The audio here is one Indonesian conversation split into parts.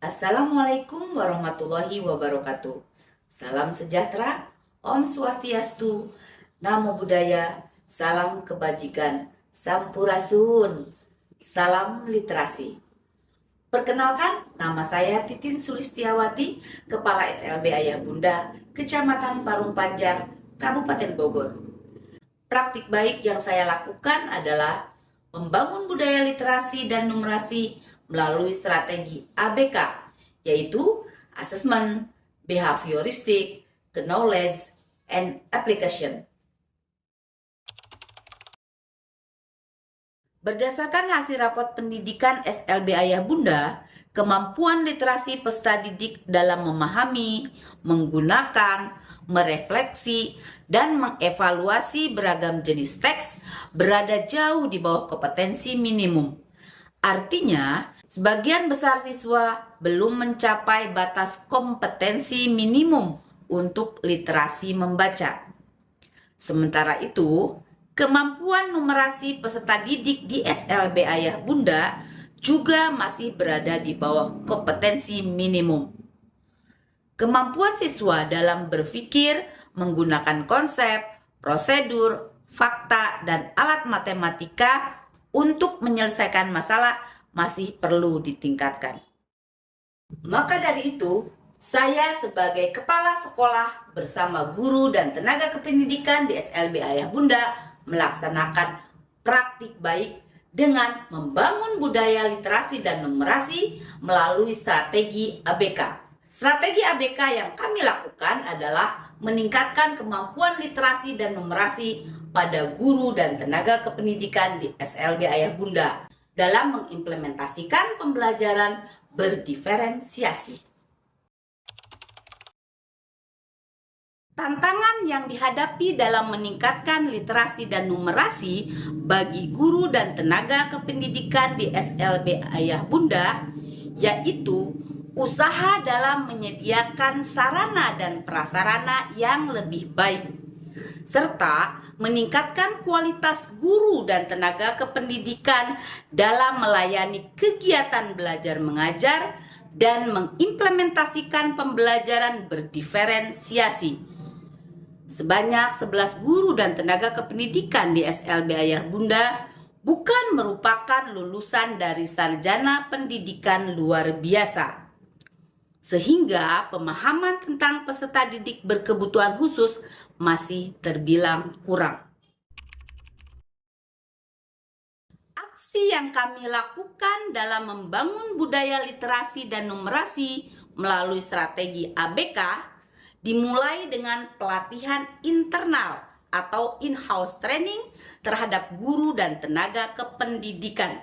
Assalamualaikum warahmatullahi wabarakatuh. Salam sejahtera, Om Swastiastu, Namo Buddhaya, salam kebajikan, Sampurasun, salam literasi. Perkenalkan, nama saya Titin Sulistiawati, Kepala SLB Ayah Bunda, Kecamatan Parung Panjang, Kabupaten Bogor. Praktik baik yang saya lakukan adalah membangun budaya literasi dan numerasi melalui strategi ABK, yaitu Assessment, Behavioristic, Knowledge, and Application. Berdasarkan hasil rapot pendidikan SLB Ayah Bunda, kemampuan literasi peserta didik dalam memahami, menggunakan, merefleksi, dan mengevaluasi beragam jenis teks berada jauh di bawah kompetensi minimum. Artinya, sebagian besar siswa belum mencapai batas kompetensi minimum untuk literasi membaca. Sementara itu, kemampuan numerasi peserta didik di SLB Ayah Bunda juga masih berada di bawah kompetensi minimum. Kemampuan siswa dalam berpikir, menggunakan konsep, prosedur, fakta, dan alat matematika untuk menyelesaikan masalah masih perlu ditingkatkan. Maka dari itu, saya sebagai kepala sekolah bersama guru dan tenaga kependidikan di SLB Ayah Bunda melaksanakan praktik baik dengan membangun budaya literasi dan numerasi melalui strategi ABK. Strategi ABK yang kami lakukan adalah meningkatkan kemampuan literasi dan numerasi pada guru dan tenaga kependidikan di SLB Ayah Bunda dalam mengimplementasikan pembelajaran berdiferensiasi. Tantangan yang dihadapi dalam meningkatkan literasi dan numerasi bagi guru dan tenaga kependidikan di SLB Ayah Bunda yaitu usaha dalam menyediakan sarana dan prasarana yang lebih baik, serta meningkatkan kualitas guru dan tenaga kependidikan dalam melayani kegiatan belajar mengajar dan mengimplementasikan pembelajaran berdiferensiasi. Sebanyak 11 guru dan tenaga kependidikan di SLB Ayah Bunda bukan merupakan lulusan dari sarjana pendidikan luar biasa, sehingga pemahaman tentang peserta didik berkebutuhan khusus masih terbilang kurang. Aksi yang kami lakukan dalam membangun budaya literasi dan numerasi melalui strategi ABK dimulai dengan pelatihan internal atau in-house training terhadap guru dan tenaga kependidikan.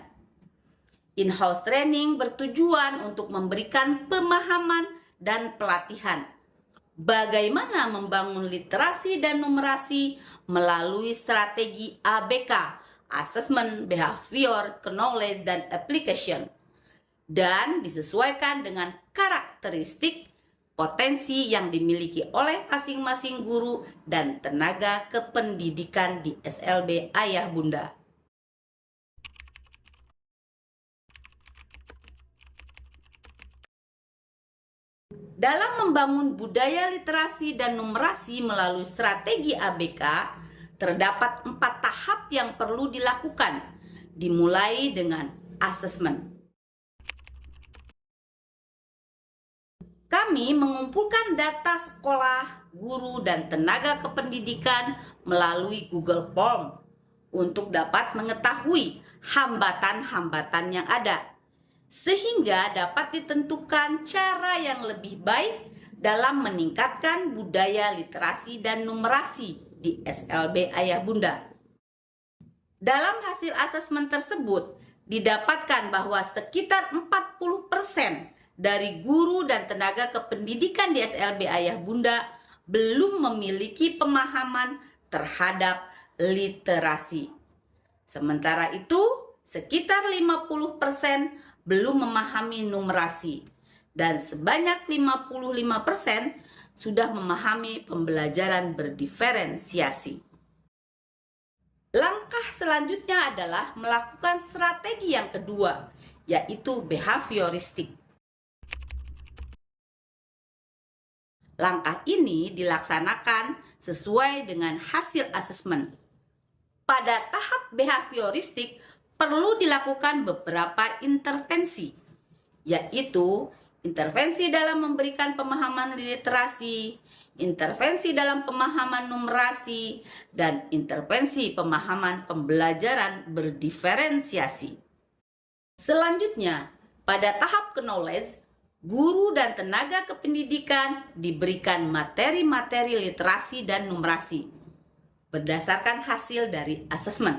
In-house training bertujuan untuk memberikan pemahaman dan pelatihan bagaimana membangun literasi dan numerasi melalui strategi ABK, Assessment, Behavior, Knowledge, dan Application, dan disesuaikan dengan karakteristik potensi yang dimiliki oleh masing-masing guru dan tenaga kependidikan di SLB Ayah Bunda. Dalam membangun budaya literasi dan numerasi melalui strategi ABK, terdapat 4 tahap yang perlu dilakukan, dimulai dengan assessment. Kami mengumpulkan data sekolah, guru, dan tenaga kependidikan melalui Google Form untuk dapat mengetahui hambatan-hambatan yang ada, sehingga dapat ditentukan cara yang lebih baik dalam meningkatkan budaya literasi dan numerasi di SLB Ayah Bunda. Dalam hasil asesmen tersebut, didapatkan bahwa sekitar 40% dari guru dan tenaga kependidikan di SLB Ayah Bunda belum memiliki pemahaman terhadap literasi. Sementara itu, sekitar 50% belum memahami numerasi, dan sebanyak 55% sudah memahami pembelajaran berdiferensiasi. Langkah selanjutnya adalah melakukan strategi yang kedua, yaitu behavioristik. Langkah ini dilaksanakan sesuai dengan hasil asesmen. Pada tahap behavioristik perlu dilakukan beberapa intervensi, yaitu intervensi dalam memberikan pemahaman literasi, intervensi dalam pemahaman numerasi, dan intervensi pemahaman pembelajaran berdiferensiasi. Selanjutnya, pada tahap knowledge, guru dan tenaga kependidikan diberikan materi-materi literasi dan numerasi berdasarkan hasil dari asesmen.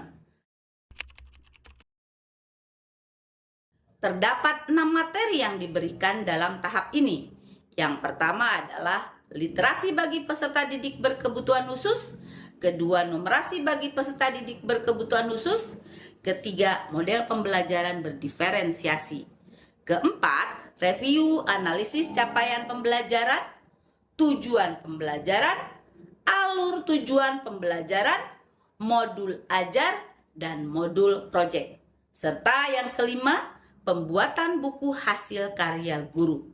Terdapat 6 materi yang diberikan dalam tahap ini. Yang pertama adalah literasi bagi peserta didik berkebutuhan khusus, kedua numerasi bagi peserta didik berkebutuhan khusus, ketiga model pembelajaran berdiferensiasi, keempat review analisis capaian pembelajaran, tujuan pembelajaran, alur tujuan pembelajaran, modul ajar, dan modul proyek, serta yang kelima pembuatan buku hasil karya guru,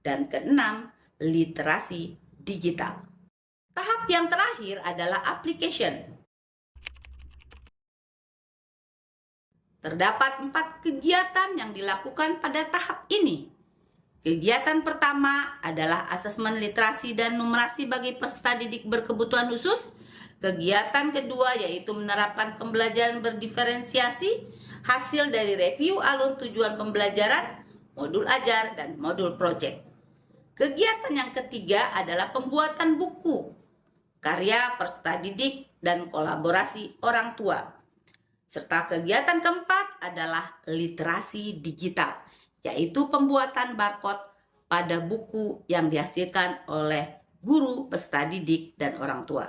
dan keenam literasi digital. Tahap yang terakhir adalah application. Terdapat 4 kegiatan yang dilakukan pada tahap ini. Kegiatan pertama adalah asesmen literasi dan numerasi bagi peserta didik berkebutuhan khusus. Kegiatan kedua yaitu menerapkan pembelajaran berdiferensiasi, hasil dari review alur tujuan pembelajaran, modul ajar, dan modul proyek. Kegiatan yang ketiga adalah pembuatan buku, karya peserta didik, dan kolaborasi orang tua. Serta kegiatan keempat adalah literasi digital, yaitu pembuatan barcode pada buku yang dihasilkan oleh guru, peserta didik, dan orang tua.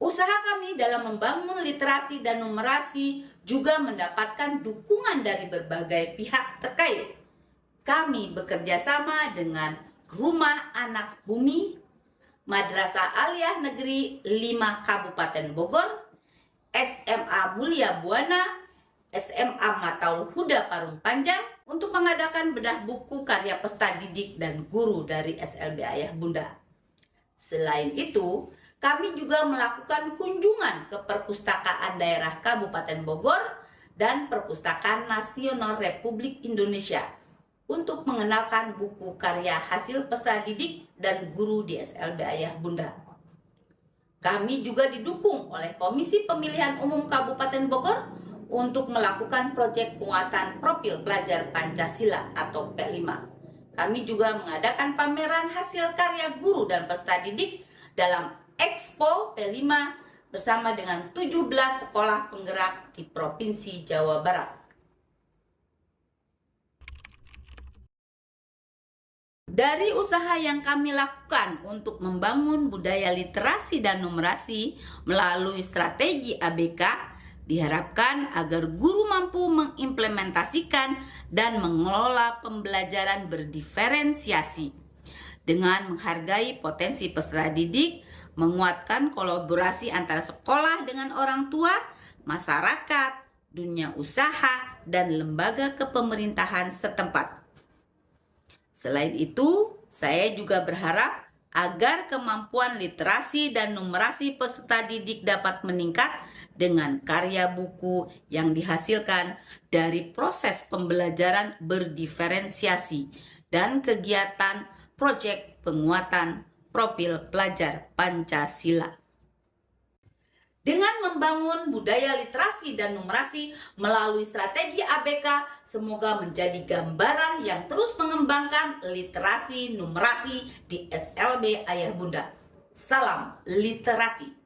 Usaha kami dalam membangun literasi dan numerasi juga mendapatkan dukungan dari berbagai pihak terkait. Kami bekerja sama dengan Rumah Anak Bumi, Madrasah Aliyah Negeri 5 Kabupaten Bogor, SMA Mulia Buana, SMA Mataul Huda Parung Panjang untuk mengadakan bedah buku karya peserta didik dan guru dari SLB Ayah Bunda. Selain itu, kami juga melakukan kunjungan ke Perpustakaan Daerah Kabupaten Bogor dan Perpustakaan Nasional Republik Indonesia untuk mengenalkan buku karya hasil peserta didik dan guru di SLB Ayah Bunda. Kami juga didukung oleh Komisi Pemilihan Umum Kabupaten Bogor untuk melakukan proyek penguatan profil pelajar Pancasila atau P5. Kami juga mengadakan pameran hasil karya guru dan peserta didik dalam Expo P5 bersama dengan 17 sekolah penggerak di Provinsi Jawa Barat. Dari usaha yang kami lakukan untuk membangun budaya literasi dan numerasi melalui strategi ABK, diharapkan agar guru mampu mengimplementasikan dan mengelola pembelajaran berdiferensiasi dengan menghargai potensi peserta didik, menguatkan kolaborasi antara sekolah dengan orang tua, masyarakat, dunia usaha, dan lembaga kepemerintahan setempat. Selain itu, saya juga berharap agar kemampuan literasi dan numerasi peserta didik dapat meningkat dengan karya buku yang dihasilkan dari proses pembelajaran berdiferensiasi dan kegiatan proyek penguatan profil pelajar Pancasila. Dengan membangun budaya literasi dan numerasi melalui strategi ABK, semoga menjadi gambaran yang terus mengembangkan literasi numerasi di SLB Ayah Bunda. Salam literasi.